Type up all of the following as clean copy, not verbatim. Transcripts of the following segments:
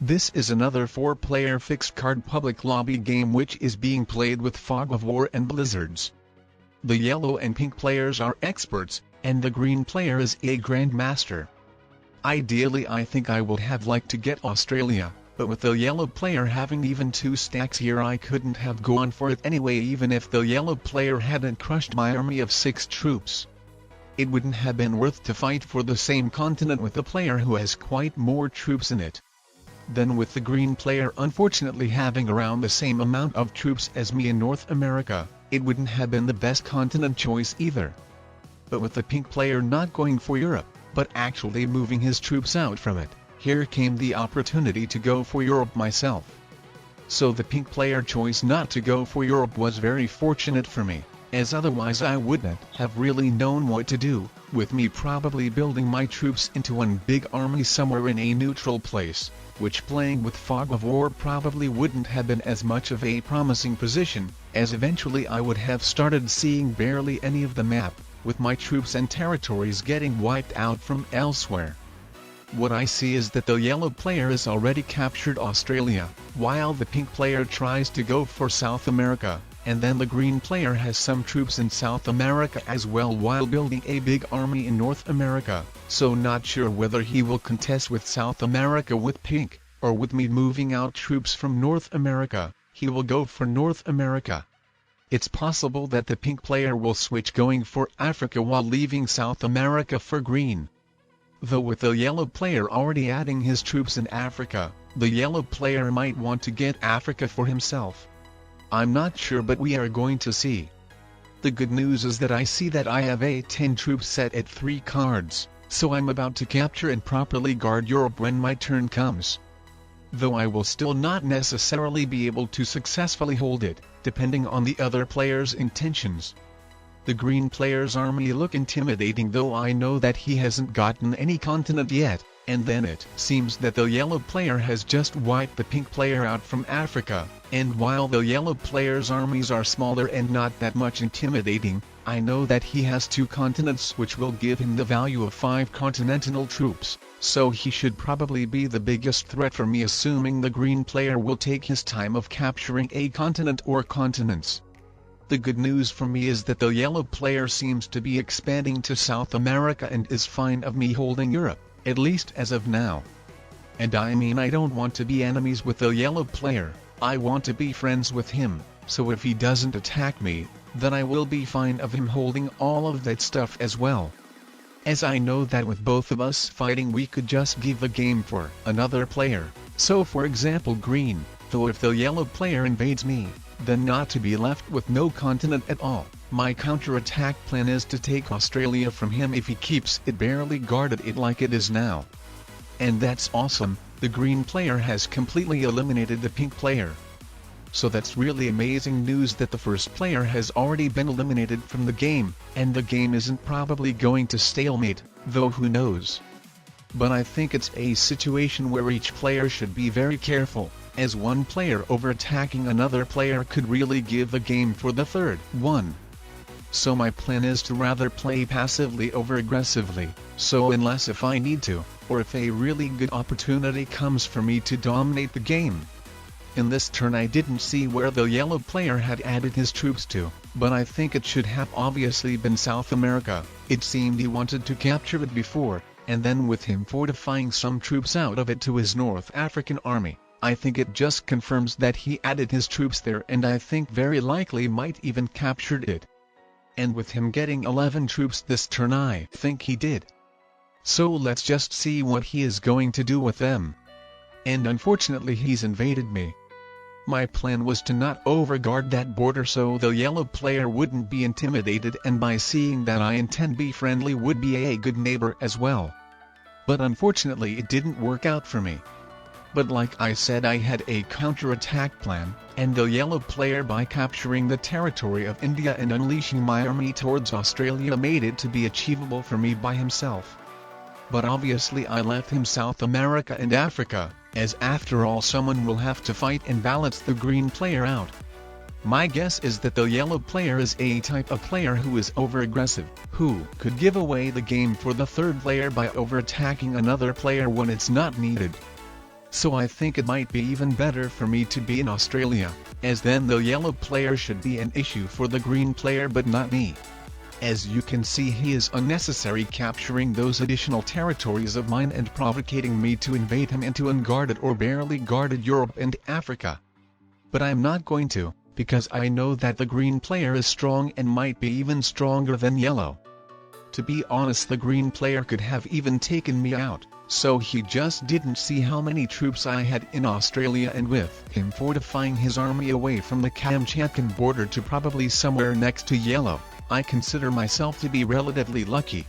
This is another 4-player fixed card public lobby game which is being played with Fog of War and Blizzards. The yellow and pink players are experts, and the green player is a grandmaster. Ideally I think I would have liked to get Australia, but with the yellow player having even 2 stacks here I couldn't have gone for it anyway even if the yellow player hadn't crushed my army of 6 troops. It wouldn't have been worth to fight for the same continent with a player who has quite more troops in it. Then with the green player unfortunately having around the same amount of troops as me in North America, it wouldn't have been the best continent choice either. But with the pink player not going for Europe, but actually moving his troops out from it, here came the opportunity to go for Europe myself. So the pink player choice not to go for Europe was very fortunate for me, as otherwise I wouldn't have really known what to do, with me probably building my troops into one big army somewhere in a neutral place, which playing with Fog of War probably wouldn't have been as much of a promising position, as eventually I would have started seeing barely any of the map, with my troops and territories getting wiped out from elsewhere. What I see is that the yellow player has already captured Australia, while the pink player tries to go for South America, and then the green player has some troops in South America as well while building a big army in North America, so not sure whether he will contest with South America with pink, or with me moving out troops from North America, he will go for North America. It's possible that the pink player will switch going for Africa while leaving South America for green. Though with the yellow player already adding his troops in Africa, the yellow player might want to get Africa for himself. I'm not sure but we are going to see. The good news is that I see that I have a 10 troop set at 3 cards, so I'm about to capture and properly guard Europe when my turn comes. Though I will still not necessarily be able to successfully hold it, depending on the other player's intentions. The green player's army look intimidating though I know that he hasn't gotten any continent yet, and then it seems that the yellow player has just wiped the pink player out from Africa, and while the yellow player's armies are smaller and not that much intimidating, I know that he has 2 continents which will give him the value of 5 continental troops, so he should probably be the biggest threat for me assuming the green player will take his time of capturing a continent or continents. The good news for me is that the yellow player seems to be expanding to South America and is fine of me holding Europe, at least as of now. And I mean I don't want to be enemies with the yellow player, I want to be friends with him, so if he doesn't attack me, then I will be fine of him holding all of that stuff as well. As I know that with both of us fighting we could just give the game for another player, so for example green, though if the yellow player invades me, then not to be left with no continent at all. My counter-attack plan is to take Australia from him if he keeps it barely guarded it like it is now. And that's awesome, the green player has completely eliminated the pink player. So that's really amazing news that the first player has already been eliminated from the game, and the game isn't probably going to stalemate, though who knows. But I think it's a situation where each player should be very careful, as one player over-attacking another player could really give the game for the third one. So my plan is to rather play passively over aggressively, so unless if I need to, or if a really good opportunity comes for me to dominate the game. In this turn I didn't see where the yellow player had added his troops to, but I think it should have obviously been South America. It seemed he wanted to capture it before, and then with him fortifying some troops out of it to his North African army, I think it just confirms that he added his troops there and I think very likely might even captured it. And with him getting 11 troops this turn I think he did. So let's just see what he is going to do with them. And unfortunately he's invaded me. My plan was to not overguard that border so the yellow player wouldn't be intimidated and by seeing that I intend be friendly would be a good neighbor as well. But unfortunately it didn't work out for me. But like I said I had a counter-attack plan, and the yellow player by capturing the territory of India and unleashing my army towards Australia made it to be achievable for me by himself. But obviously I left him South America and Africa, as after all someone will have to fight and balance the green player out. My guess is that the yellow player is a type of player who is over-aggressive, who could give away the game for the third player by over-attacking another player when it's not needed. So I think it might be even better for me to be in Australia, as then the yellow player should be an issue for the green player but not me. As you can see, he is unnecessary capturing those additional territories of mine and provoking me to invade him into unguarded or barely guarded Europe and Africa. But I'm not going to, because I know that the green player is strong and might be even stronger than yellow. To be honest, the green player could have even taken me out, so he just didn't see how many troops I had in Australia, and with him fortifying his army away from the Kamchatkan border to probably somewhere next to yellow, I consider myself to be relatively lucky.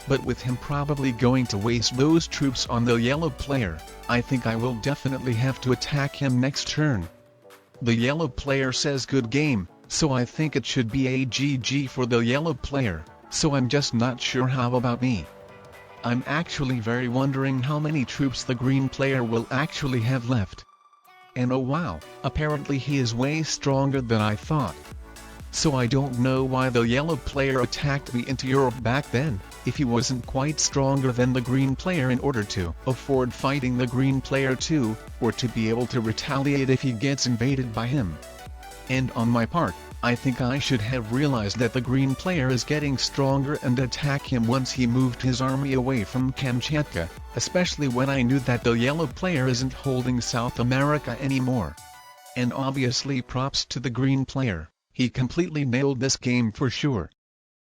But with him probably going to waste those troops on the yellow player, I think I will definitely have to attack him next turn. The yellow player says good game, so I think it should be a GG for the yellow player, so I'm just not sure how about me. I'm actually very wondering how many troops the green player will actually have left. And oh wow, apparently he is way stronger than I thought. So I don't know why the yellow player attacked me into Europe back then, if he wasn't quite stronger than the green player in order to afford fighting the green player too, or to be able to retaliate if he gets invaded by him. And on my part, I think I should have realized that the green player is getting stronger and attack him once he moved his army away from Kamchatka, especially when I knew that the yellow player isn't holding South America anymore. And obviously props to the green player, he completely nailed this game for sure.